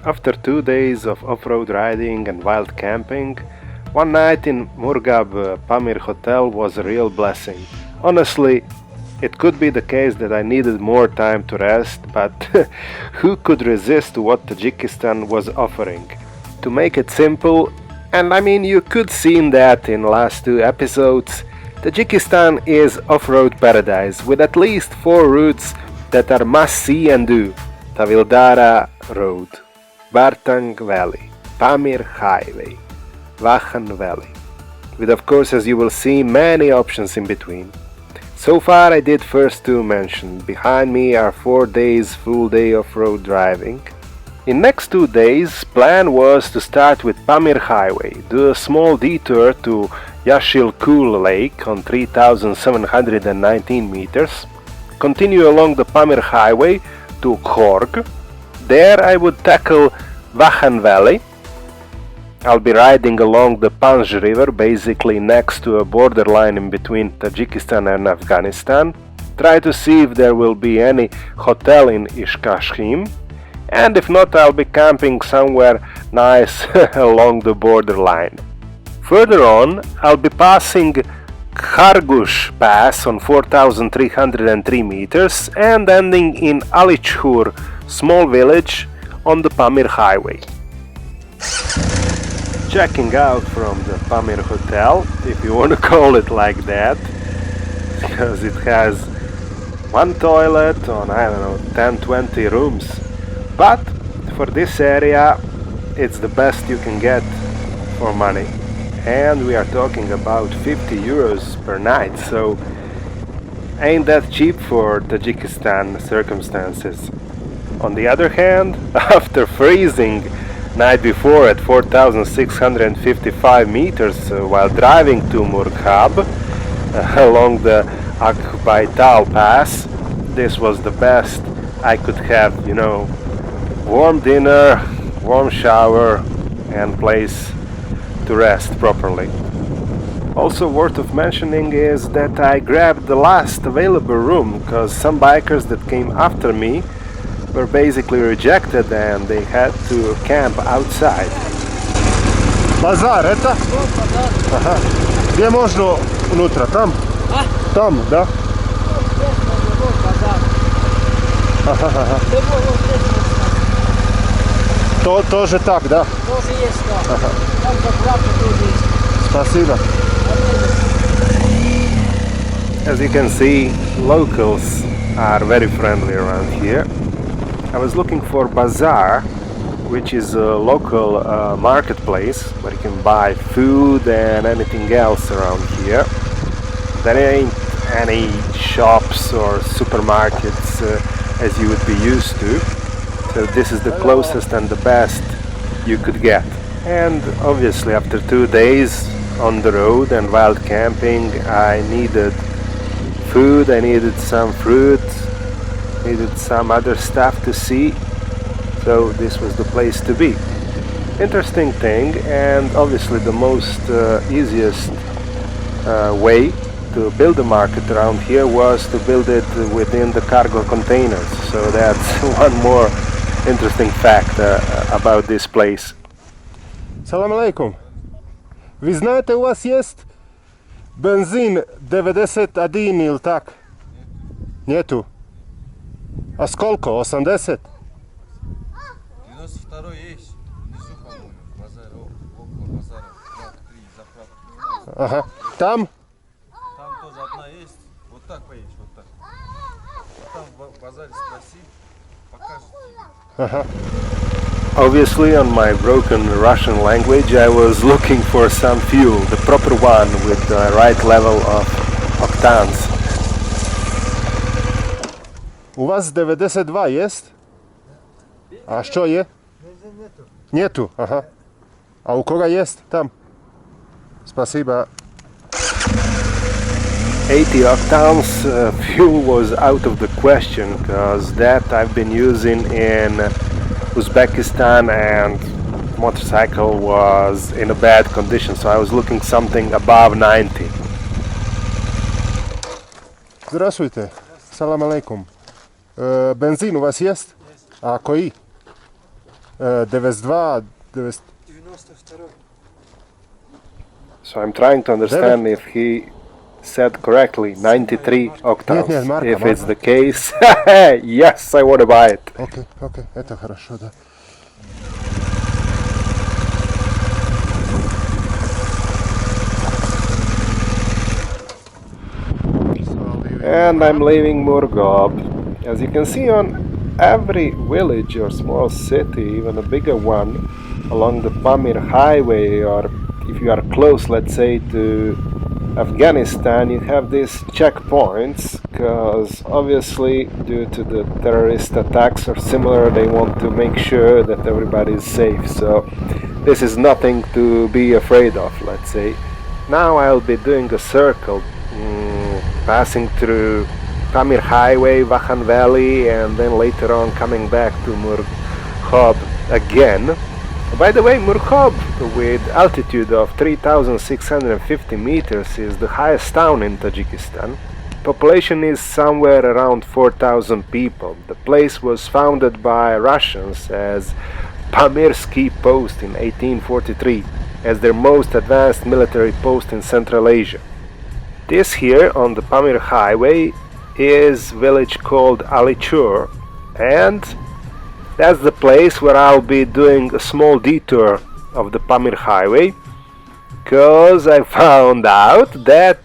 After 2 days of off-road riding and wild camping, one night in Murghab Pamir hotel was a real blessing. Honestly, it could be the case that I needed more time to rest, but who could resist what Tajikistan was offering? To make it simple, and I mean you could see that in last 2 episodes, Tajikistan is off-road paradise with at least 4 routes that are must-see and do. Tavildara Road, Waken Valley, Pamir Highway, Wakhan Valley, with of course, as you will see, many options in between. So far I did first 2 mentioned. Behind me are 4 days full day off-road driving. In next 2 days, plan was to start with Pamir Highway, do a small detour to Yashilkul Lake on 3,719 meters, continue along the Pamir Highway to Khorg. There I would tackle Wakhan Valley. I'll be riding along the Panj River, basically next to a borderline in between Tajikistan and Afghanistan. Try to see if there will be any hotel in Ishkashim, and if not, I'll be camping somewhere nice along the borderline. Further on, I'll be passing Khargush Pass on 4,303 meters and ending in Alichur, small village on the Pamir Highway. Checking out from the Pamir Hotel, if you want to call it like that, because it has one toilet on, I don't know, 10-20 rooms. But for this area, it's the best you can get for money. And we are talking about 50 euros per night, so ain't that cheap for Tajikistan circumstances. On the other hand, after freezing night before at 4,655 meters while driving to Murghab along the Akbaital Pass, this was the best I could have, warm dinner, warm shower and place to rest properly. Also worth of mentioning is that I grabbed the last available room because some bikers that came after me were basically rejected and they had to camp outside. Базар это? Ага. Где можно внутрь? Там? Там, да? То тоже так, да? Тоже есть, да. Там заправка тоже есть. Спасибо. As you can see, locals are very friendly around here. I was looking for bazaar, which is a local marketplace where you can buy food and anything else around here. There ain't any shops or supermarkets as you would be used to, so this is the closest and the best you could get. And obviously after 2 days on the road and wild camping, I needed food, I needed some fruit, needed some other stuff to see, so this was the place to be. Interesting thing, and obviously the most easiest way to build a market around here was to build it within the cargo containers, so that's one more interesting fact about this place. Салам алейкум. Ви знаете, у вас есть бензин 91 или так? Нету. А сколько? 80? 92 есть. Внизу, по-моему, базар, около базара, 2-3 заправки. Ага. Там? Там тоже одна есть. Вот так поедешь, вот так. Там в базаре спроси, покажет тебе. Ага. Obviously, on my broken Russian language, I was looking for some fuel, the proper one with the right level of octans. У вас 92 есть? А что есть? Нету. Ага. А у кого есть? Там. Спасибо. 80 octans fuel was out of the question because that I've been using in Uzbekistan and motorcycle was in a bad condition, so I was looking something above 90. Здравствуйте. Салам алейкум. Бензин у вас есть? А кои? 92, 90... 92. So I'm trying to understand if he said correctly 93 octaves. Нет, марка, If it's марка. the case, yes, I want to buy it. Окей, окей, это хорошо, да. And I'm leaving Murghab. As you can see, on every village or small city, even a bigger one, along the Pamir highway, or if you are close, let's say, to Afghanistan, you have these checkpoints, because obviously due to the terrorist attacks or similar, they want to make sure that everybody is safe. So this is nothing to be afraid of, let's say. Now I'll be doing a circle, passing through Pamir Highway, Wakhan Valley, and then later on coming back to Murghab again. By the way, Murghab, with altitude of 3,650 meters, is the highest town in Tajikistan. Population is somewhere around 4,000 people. The place was founded by Russians as Pamir ski post in 1843, as their most advanced military post in Central Asia. This here on the Pamir highway is village called Alichur, and that's the place where I'll be doing a small detour of the Pamir highway, because I found out that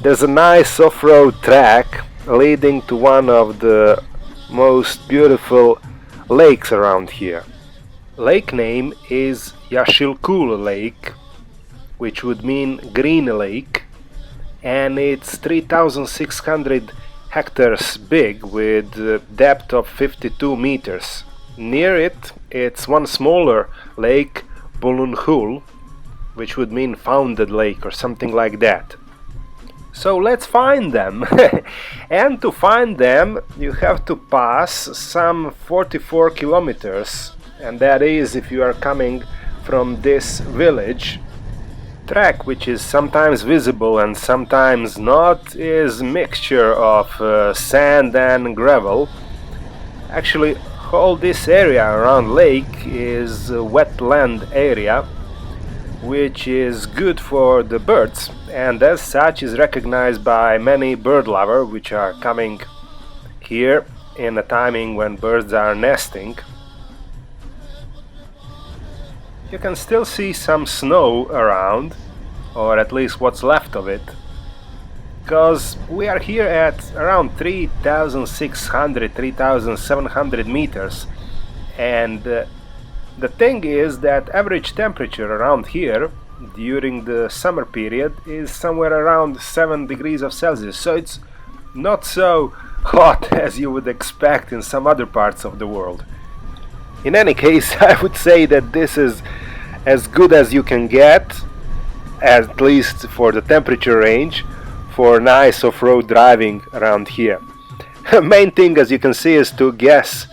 there's a nice off-road track leading to one of the most beautiful lakes around here. Lake name is Yashilkul Lake, which would mean green lake, and it's 3,600 hectares big with a depth of 52 meters. Near it, it's one smaller lake, Bulunhul, which would mean founded lake or something like that. So let's find them. And to find them, you have to pass some 44 kilometers, and that is if you are coming from this village. Track, which is sometimes visible and sometimes not, is mixture of sand and gravel. Actually, all this area around lake is a wetland area, which is good for the birds, and as such is recognized by many bird lovers which are coming here in a timing when birds are nesting. You can still see some snow around, or at least what's left of it, because we are here at around 3,600, 3,700 meters, and the thing is that average temperature around here during the summer period is somewhere around 7 degrees of Celsius, so it's not so hot as you would expect in some other parts of the world. In any case, I would say that this is as good as you can get, at least for the temperature range, for nice off-road driving around here. Main thing, as you can see, is to guess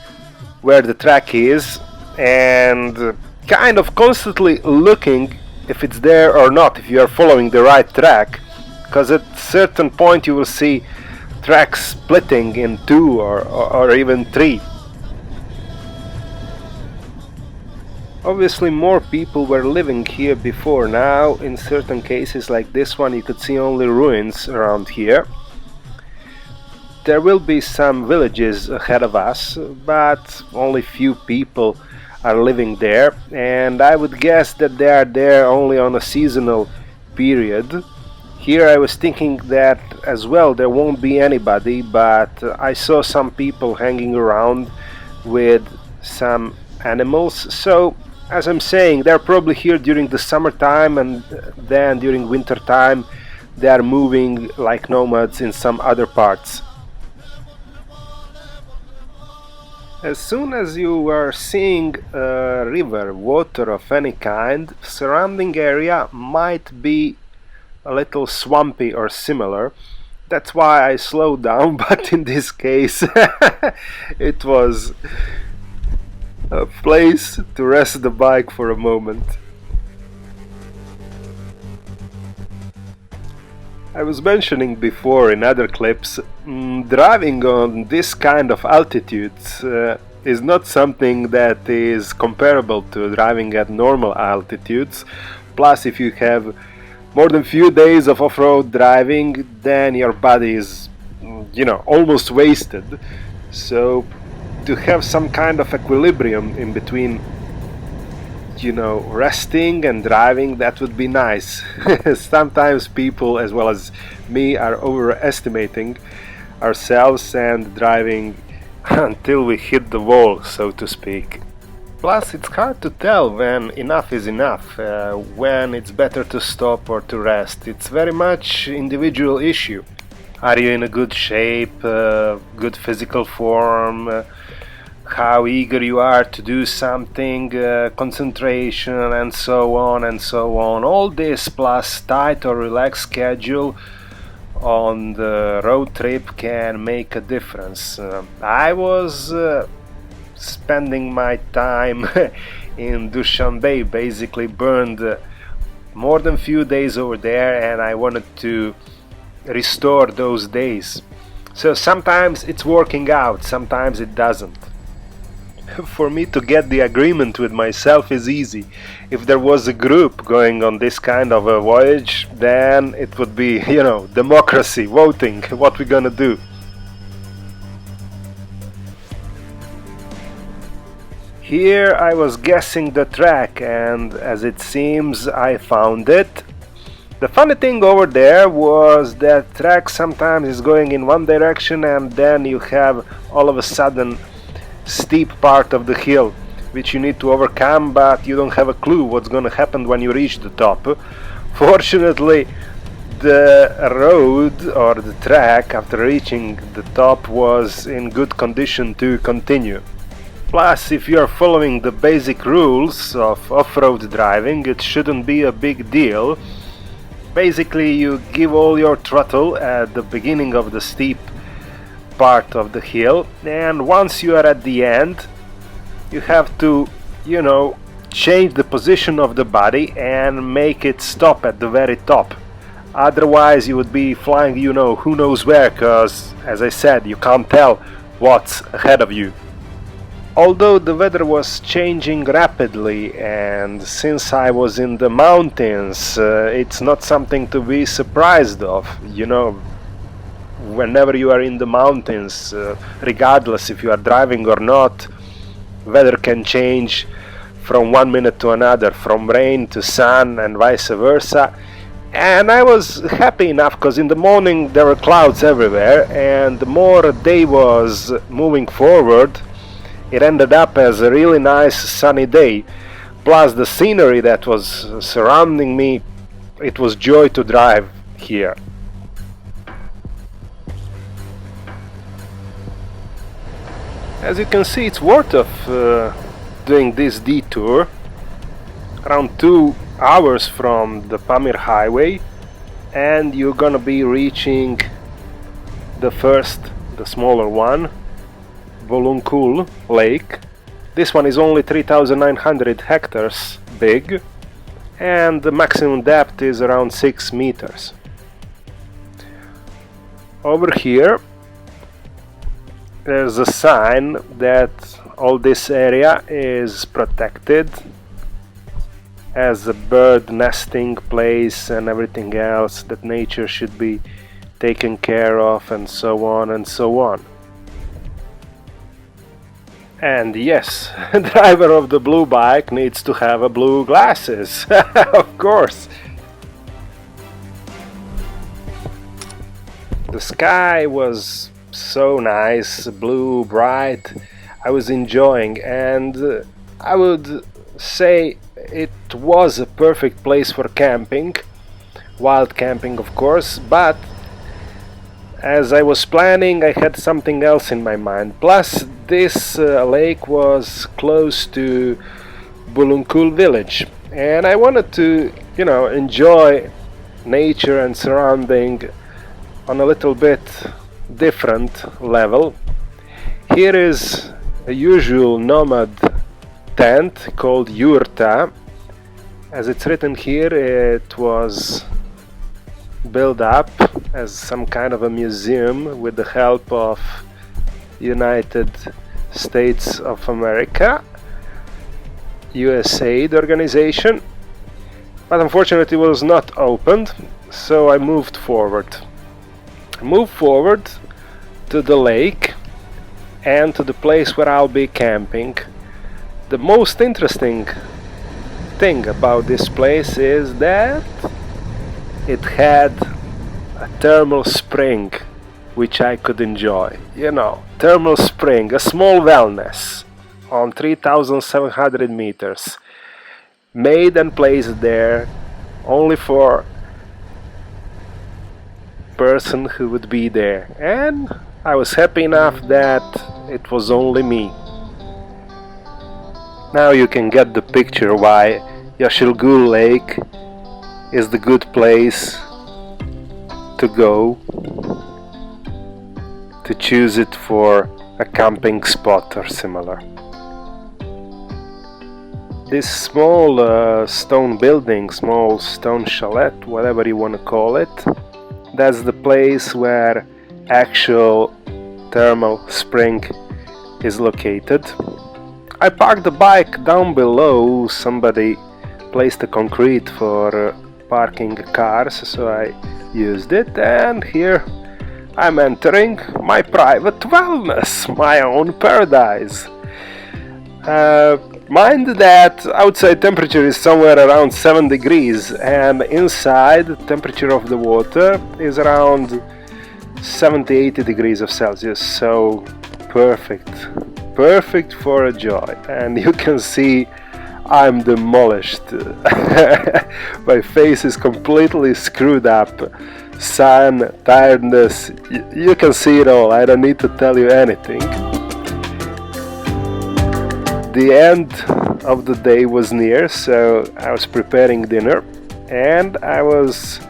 where the track is and kind of constantly looking if it's there or not, if you are following the right track, because at a certain point you will see tracks splitting in two or even three. Obviously more people were living here before. Now in certain cases like this one you could see only ruins around here. There will be some villages ahead of us, but only few people are living there, and I would guess that they are there only on a seasonal period. Here I was thinking that as well there won't be anybody, but I saw some people hanging around with some animals, so as I'm saying, they're probably here during the summertime, and then during winter time they are moving like nomads in some other parts. As soon as you are seeing a river, water of any kind, surrounding area might be a little swampy or similar. That's why I slowed down, but in this case it was a place to rest the bike for a moment. I was mentioning before in other clips, driving on this kind of altitudes is not something that is comparable to driving at normal altitudes. Plus, if you have more than few days of off-road driving, then your body is, almost wasted. So to have some kind of equilibrium in between, resting and driving, that would be nice. Sometimes people, as well as me, are overestimating ourselves and driving until we hit the wall, so to speak. Plus, it's hard to tell when enough is enough, when it's better to stop or to rest. It's very much individual issue. Are you in a good shape, good physical form, how eager you are to do something, concentration, and so on and so on. All this plus tight or relaxed schedule on the road trip can make a difference. I was spending my time in Dushanbe, basically burned more than few days over there, and I wanted to restore those days. So sometimes it's working out, sometimes it doesn't. For me to get the agreement with myself is easy. If there was a group going on this kind of a voyage, then it would be, democracy, voting, what we're gonna do. Here I was guessing the track, and as it seems I found it. The funny thing over there was that track sometimes is going in one direction, and then you have all of a sudden steep part of the hill which you need to overcome, but you don't have a clue what's gonna happen when you reach the top. Fortunately, the road or the track after reaching the top was in good condition to continue. Plus, if you are following the basic rules of off-road driving, it shouldn't be a big deal. Basically, you give all your throttle at the beginning of the steep part of the hill, and once you are at the end, you have to, change the position of the body and make it stop at the very top. Otherwise, you would be flying, who knows where, because, as I said, you can't tell what's ahead of you. Although the weather was changing rapidly, and since I was in the mountains, it's not something to be surprised of, Whenever you are in the mountains, regardless if you are driving or not, weather can change from one minute to another, from rain to sun and vice versa. And I was happy enough because in the morning there were clouds everywhere, and the more the day was moving forward, it ended up as a really nice sunny day. Plus the scenery that was surrounding me, it was joy to drive here. As you can see, it's worth of doing this detour. Around 2 hours from the Pamir highway, and you're gonna be reaching the smaller one, Yashilkul lake. This one is only 3,900 hectares big, and the maximum depth is around 6 meters. Over here there's a sign that all this area is protected as a bird nesting place and everything else, that nature should be taken care of, and so on and so on. And yes, the driver of the blue bike needs to have a blue glasses, of course. The sky was so nice, blue, bright. I was enjoying, and I would say it was a perfect place for camping, wild camping of course, but as I was planning I had something else in my mind. Plus this lake was close to Yashilkul village, and I wanted to, enjoy nature and surrounding on a little bit different level. Here is a usual nomad tent called yurta. As it's written here, it was built up as some kind of a museum with the help of United States of America, USAID organization, but unfortunately it was not opened, so I moved forward. I moved forward to the lake and to the place where I'll be camping. The most interesting thing about this place is that it had a thermal spring which I could enjoy. You know, thermal spring, a small wellness on 3,700 meters, made and placed there only for person who would be there, and I was happy enough that it was only me. Now you can get the picture why Yashilkul Lake is the good place to go, to choose it for a camping spot or similar. This small stone building, small stone chalet, whatever you want to call it, that's the place where actual thermal spring is located. I parked the bike down below. Somebody placed the concrete for parking cars, so I used it, and here I'm entering my private wellness, my own paradise. Mind that outside temperature is somewhere around 7 degrees, and inside the temperature of the water is around 70-80 degrees of Celsius, so perfect for a joy. And you can see I'm demolished. My face is completely screwed up. Sun, tiredness, you can see it all. I don't need to tell you anything. The end of the day was near, so I was preparing dinner, and I was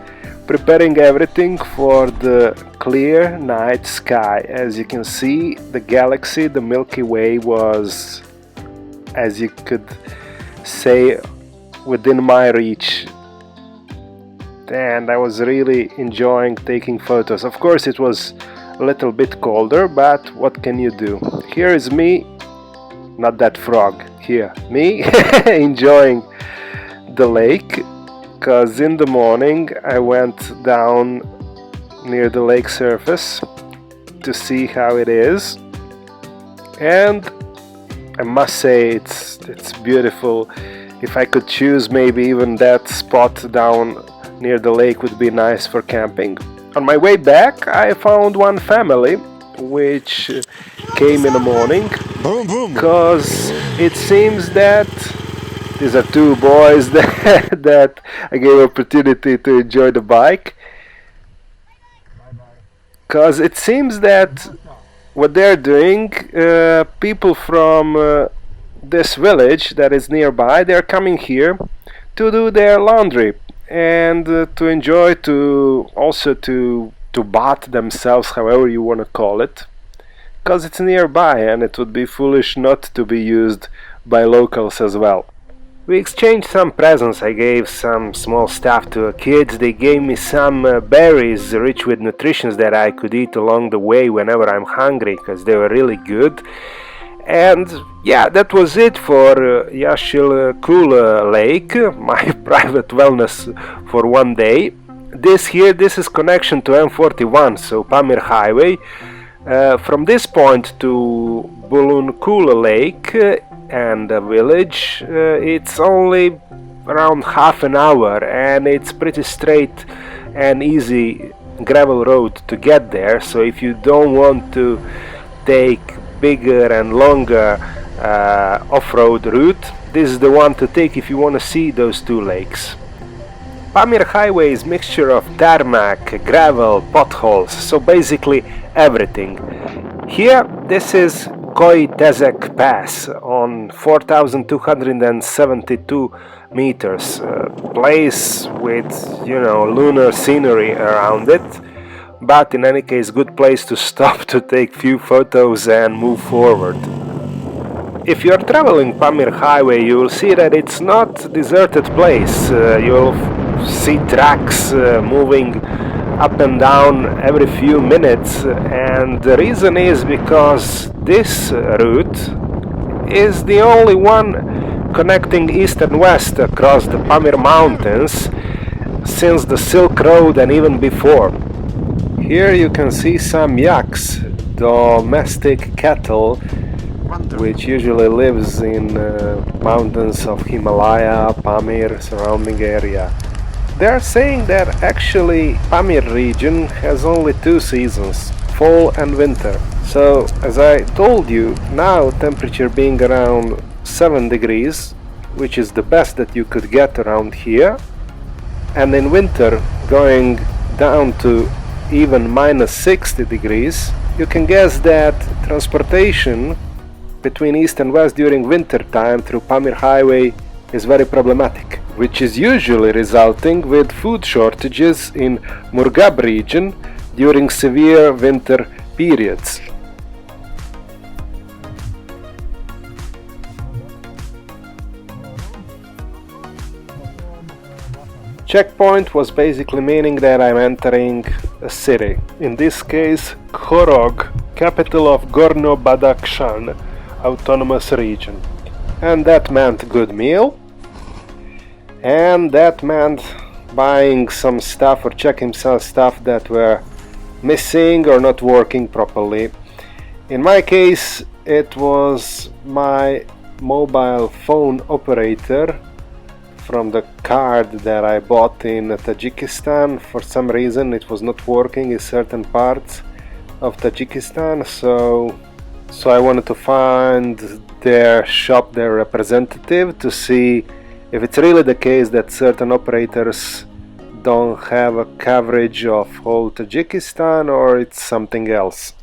preparing everything for the clear night sky. As you can see, the galaxy, the Milky Way, was, as you could say, within my reach, and I was really enjoying taking photos. Of course it was a little bit colder, but what can you do? Here is me, not that frog, here, me enjoying the lake, because in the morning I went down near the lake surface to see how it is, and I must say it's beautiful. If I could choose, maybe even that spot down near the lake would be nice for camping. On my way back I found one family which came in the morning, because it seems that these are two boys that I gave opportunity to enjoy the bike, because it seems that what they're doing, people from this village that is nearby, they're coming here to do their laundry and to enjoy, to also to bath themselves, however you want to call it, because it's nearby and it would be foolish not to be used by locals as well. We exchanged some presents. I gave some small stuff to the kids. They gave me some berries rich with nutrition that I could eat along the way whenever I'm hungry, because they were really good. And yeah, that was it for Yashilkul Lake, my private wellness for one day. This is connection to M41, so Pamir highway. From this point to Bulunkul Lake and the village, it's only around half an hour, and it's pretty straight and easy gravel road to get there. So if you don't want to take bigger and longer off-road route, this is the one to take if you want to see those two lakes. Pamir highway is mixture of tarmac, gravel, potholes, so basically everything. Here, this is Koi Tezek Pass on 4,272 meters, place with, you know, lunar scenery around it, but in any case good place to stop to take few photos and move forward. If you are traveling Pamir highway, you will see that it's not deserted place. You'll see trucks moving up and down every few minutes, and the reason is because this route is the only one connecting east and west across the Pamir mountains since the Silk Road and even before. Here you can see some yaks, domestic cattle, which usually lives in mountains of Himalaya, Pamir, surrounding area. They are saying that actually Pamir region has only two seasons, fall and winter. So as I told you, now temperature being around 7 degrees, which is the best that you could get around here, and in winter going down to even minus 60 degrees, you can guess that transportation between east and west during winter time through Pamir highway is very problematic, which is usually resulting with food shortages in Murghab region during severe winter periods. Checkpoint was basically meaning that I'm entering a city, in this case Khorog, capital of Gorno-Badakhshan autonomous region, and that meant good meal, and that meant buying some stuff or checking some stuff that were missing or not working properly. In my case it was my mobile phone operator from the card that I bought in Tajikistan. For some reason it was not working in certain parts of Tajikistan, so I wanted to find their shop, their representative, to see if it's really the case that certain operators don't have a coverage of whole Tajikistan or it's something else.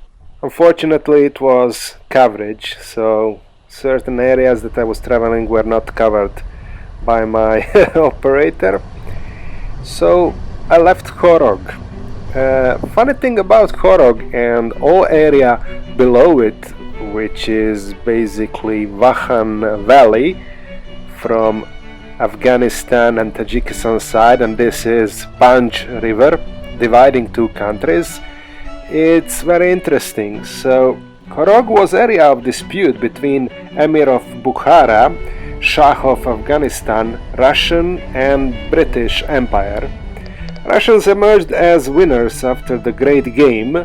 Unfortunately it was coverage, so certain areas that I was traveling were not covered by my operator. So I left Khorog. Funny thing about Khorog and all area below it, which is basically Wakhan Valley from Afghanistan and Tajikistan side, and this is Panj River dividing two countries. It's very interesting. So Khorog was area of dispute between Emir of Bukhara, Shah of Afghanistan, Russian and British Empire. Russians emerged as winners after the Great Game,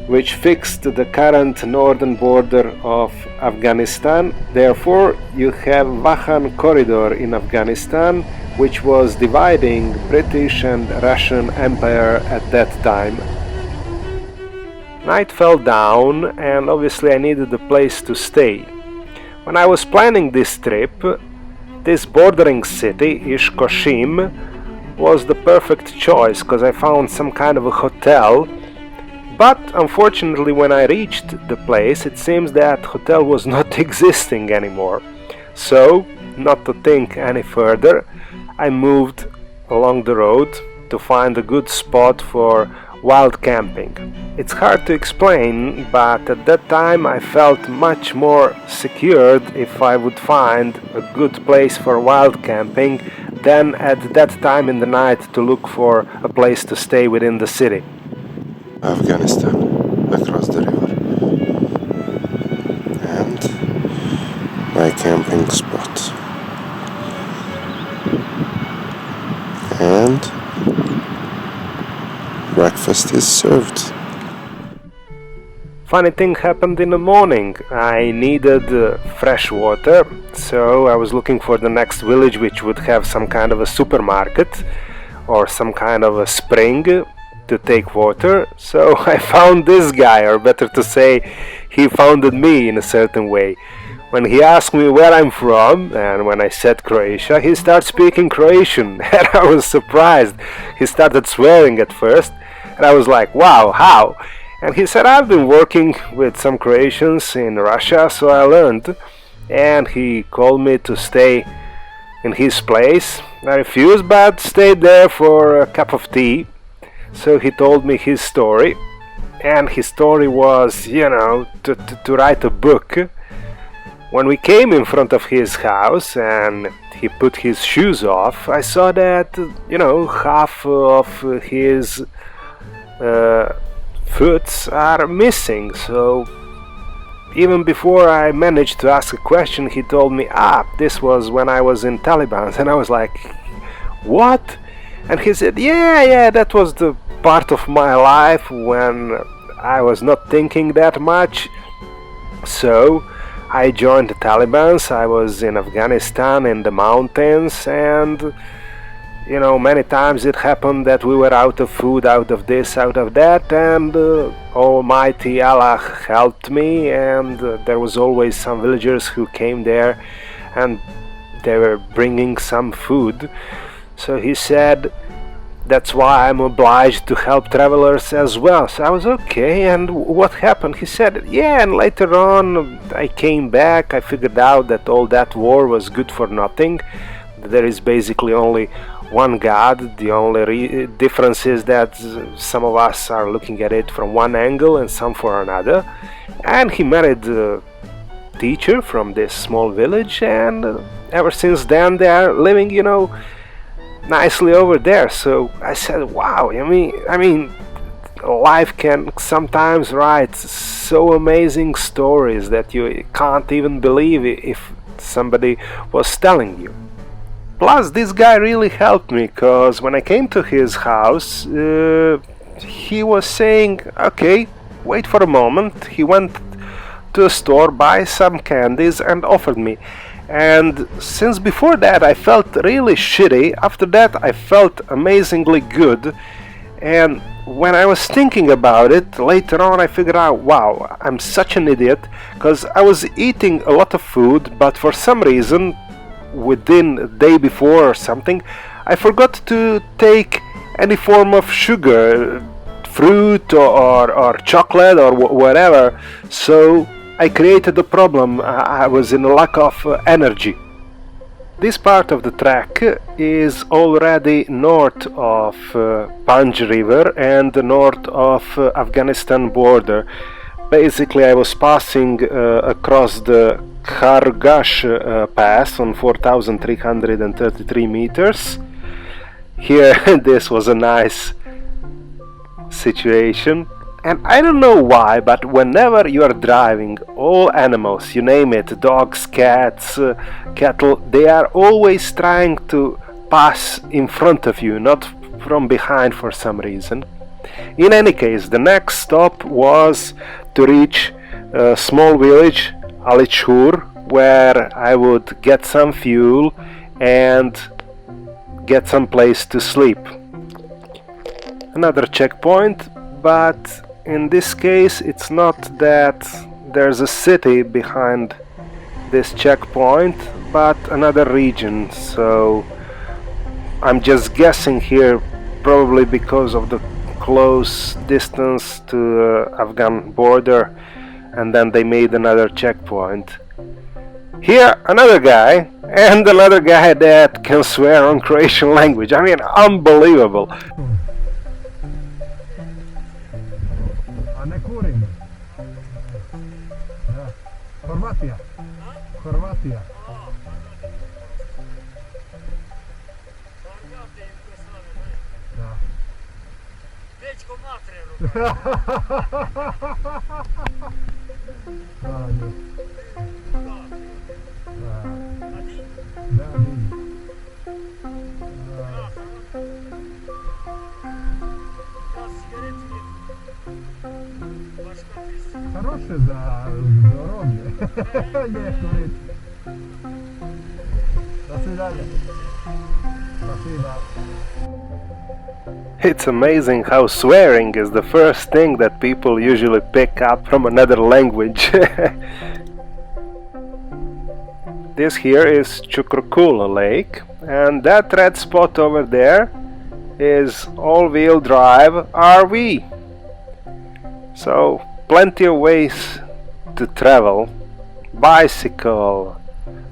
which fixed the current northern border of Afghanistan. Therefore, you have Wakhan corridor in Afghanistan, which was dividing British and Russian Empire at that time. Night fell down and obviously I needed a place to stay. When I was planning this trip, this bordering city, Ishkoshim, was the perfect choice because I found some kind of a hotel. But unfortunately when I reached the place it seems that hotel was not existing anymore. So, not to think any further, I moved along the road to find a good spot for wild camping. It's hard to explain, but at that time I felt much more secured if I would find a good place for wild camping than at that time in the night to look for a place to stay within the city. Afghanistan, across the river, and my camping spot, and breakfast is served. Funny thing happened in the morning. I needed fresh water, so I was looking for the next village which would have some kind of a supermarket or some kind of a spring to take water. So I found this guy, or better to say, he found me in a certain way. When he asked me where I'm from, and when I said Croatia, he started speaking Croatian, and I was surprised. He started swearing at first, and I was like, wow, how? And he said, I've been working with some Croatians in Russia, so I learned. And he called me to stay in his place. I refused, but stayed there for a cup of tea. So he told me his story, and his story was, to write a book. When we came in front of his house and he put his shoes off, I saw that, half of his foods are missing. So even before I managed to ask a question, he told me, this was when I was in Taliban. And I was like, what? And he said, yeah, that was the part of my life when I was not thinking that much. So I joined the Taliban. I was in Afghanistan in the mountains, and you know, many times it happened that we were out of food, out of this, out of that, and Almighty Allah helped me, and there was always some villagers who came there and they were bringing some food. So he said, that's why I'm obliged to help travelers as well. So I was okay, and what happened? He said, yeah, and later on I came back, I figured out that all that war was good for nothing. There is basically only one God. The only difference is that some of us are looking at it from one angle and some for another. And he married a teacher from this small village, and ever since then they are living, you know, nicely over there. So I said, wow, I mean life can sometimes write so amazing stories that you can't even believe if somebody was telling you. Plus, this guy really helped me, because when I came to his house, he was saying, okay, wait for a moment. He went to a store, buy some candies, and offered me. And since before that I felt really shitty, after that I felt amazingly good. And when I was thinking about it later on, I figured out, wow, I'm such an idiot, because I was eating a lot of food, but for some reason within a day before or something, I forgot to take any form of sugar, fruit or chocolate or whatever. So I created a problem. I was in a lack of energy. This part of the track is already north of Panj River and north of Afghanistan border. Basically, I was passing across the Khargash pass on 4,333 meters. Here, this was a nice situation. And I don't know why, but whenever you are driving, all animals, you name it, dogs, cats, cattle, they are always trying to pass in front of you, not from behind for some reason. In any case, the next stop was to reach a small village, Alichur, where I would get some fuel and get some place to sleep. Another checkpoint, but in this case it's not that there's a city behind this checkpoint, but another region. So I'm just guessing here, probably because of the close distance to the Afghan border, and then they made another checkpoint. Here another guy, and another guy that can swear on Croatian language. I mean, unbelievable. A ne kurim. Da. Horvatija. Horvatija. Da. Dečko materinu. Da, da. A ti? Da, da. Ja cigaretu nije. Başka birisi. Хороше за здоров'я. Не, курить. До свидания. Спасибо. It's amazing how swearing is the first thing that people usually pick up from another language. This here is Yashilkul Lake, and that red spot over there is all-wheel drive RV. So plenty of ways to travel: bicycle,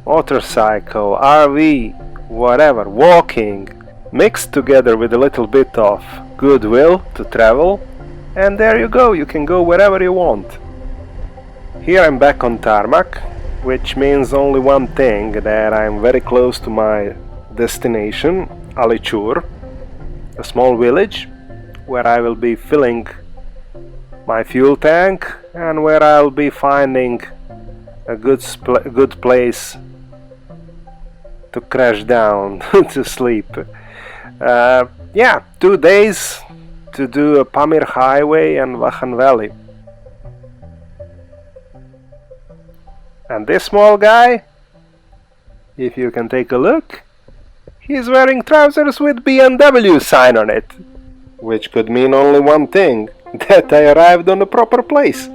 motorcycle, RV, whatever, walking, mixed together with a little bit of goodwill to travel, and there you go, you can go wherever you want. Here I'm back on tarmac, which means only one thing, that I'm very close to my destination, Alichur, a small village where I will be filling my fuel tank and where I'll be finding a good place to crash down to sleep. Yeah, 2 days to do a Pamir highway and Waken Valley. And this small guy, if you can take a look, he's wearing trousers with BMW sign on it, which could mean only one thing, that I arrived on the proper place.